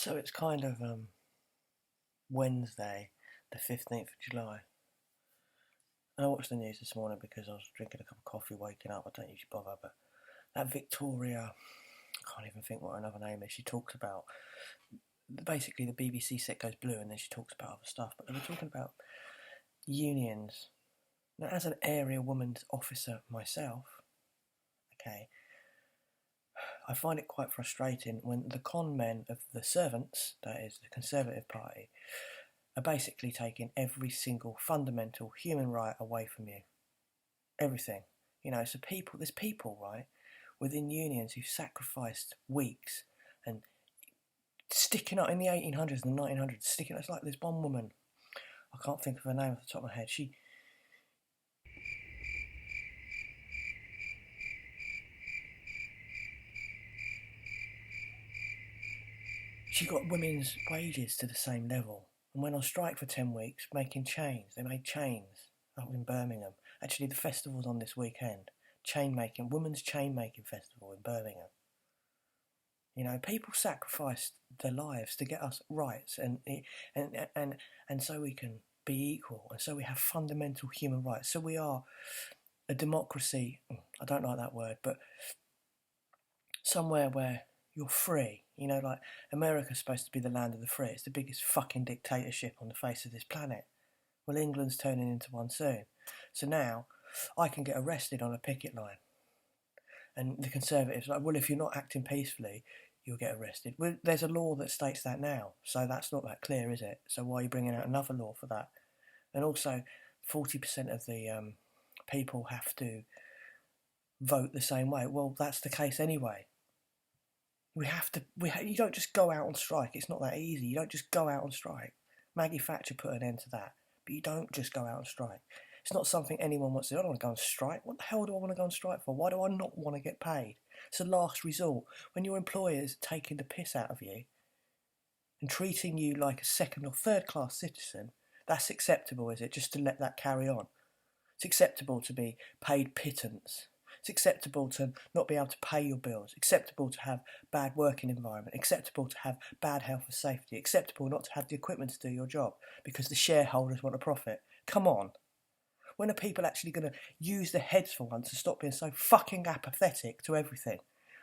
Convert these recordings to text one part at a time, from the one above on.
So it's kind of Wednesday, the 15th of July. And I watched the news this morning because I was drinking a cup of coffee, waking up. I don't usually bother, but that Victoria, I can't even think what another name is. She talks about, basically the BBC set goes blue and then she talks about other stuff. But they were talking about unions. Now, as an area women's officer myself, okay, I find it quite frustrating when the con men of the servants, that is the Conservative Party, are basically taking every single fundamental human right away from you. Everything. You know, so there's people, right, within unions who've sacrificed weeks and sticking up in the 1800s and the 1900s, sticking up. It's like there's one woman, I can't think of her name off the top of my head, she got women's wages to the same level and went on strike for 10 weeks making chains. They made chains up in Birmingham. Actually, the festival's on this weekend. Women's chain making festival in Birmingham. You know, people sacrificed their lives to get us rights and so we can be equal and so we have fundamental human rights. So we are a democracy, I don't like that word, but somewhere where you're free. You know, like America's supposed to be the land of the free. It's the biggest fucking dictatorship on the face of this planet. Well, England's turning into one soon. So now I can get arrested on a picket line. And the Conservatives are like, well, if you're not acting peacefully, you'll get arrested. Well, there's a law that states that now. So that's not that clear, is it? So why are you bringing out another law for that? And also, 40% of the people have to vote the same way. Well, that's the case anyway. You don't just go out on strike. It's not that easy. You don't just go out on strike. Maggie Thatcher put an end to that. But you don't just go out on strike. It's not something anyone wants to do. I don't want to go on strike. What the hell do I want to go on strike for? Why do I not want to get paid? It's a last resort. When your employer's taking the piss out of you and treating you like a second or third class citizen, that's acceptable, is it? Just to let that carry on. It's acceptable to be paid pittance. It's acceptable to not be able to pay your bills. Acceptable to have bad working environment. Acceptable to have bad health and safety. Acceptable not to have the equipment to do your job because the shareholders want a profit. Come on. When are people actually going to use their heads for once and stop being so fucking apathetic to everything?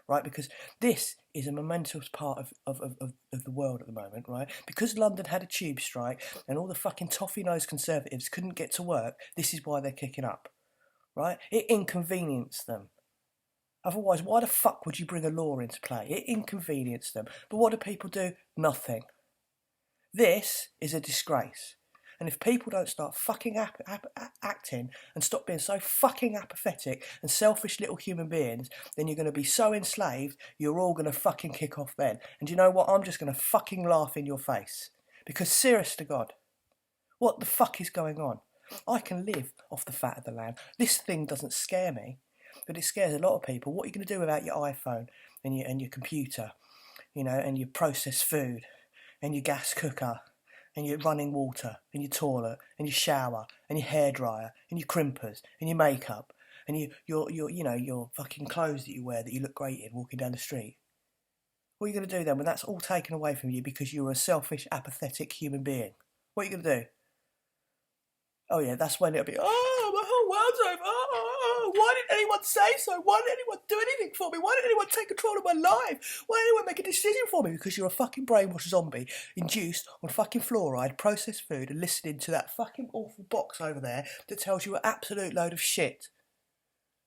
Right? Because this is a momentous part of the world at the moment, right? Because London had a tube strike and all the fucking toffee-nosed Conservatives couldn't get to work, this is why they're kicking up. Right? It inconvenienced them. Otherwise, why the fuck would you bring a law into play? It inconvenienced them. But what do people do? Nothing. This is a disgrace. And if people don't start fucking acting and stop being so fucking apathetic and selfish little human beings, then you're going to be so enslaved, you're all going to fucking kick off then. And you know what? I'm just going to fucking laugh in your face. Because serious to God, what the fuck is going on? I can live off the fat of the land. This thing doesn't scare me, but it scares a lot of people. What are you going to do without your iPhone and your computer, you know, and your processed food and your gas cooker and your running water and your toilet and your shower and your hairdryer and your crimpers and your makeup and your fucking clothes that you wear that you look great in walking down the street? What are you going to do then when that's all taken away from you because you're a selfish, apathetic human being? What are you going to do? Oh yeah, that's when it'll be, oh, my whole world's over, why didn't anyone say so? Why didn't anyone do anything for me? Why didn't anyone take control of my life? Why didn't anyone make a decision for me? Because you're a fucking brainwashed zombie, induced on fucking fluoride, processed food, and listening to that fucking awful box over there that tells you an absolute load of shit.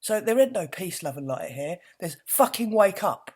So there ain't no peace, love and light here. There's fucking wake up.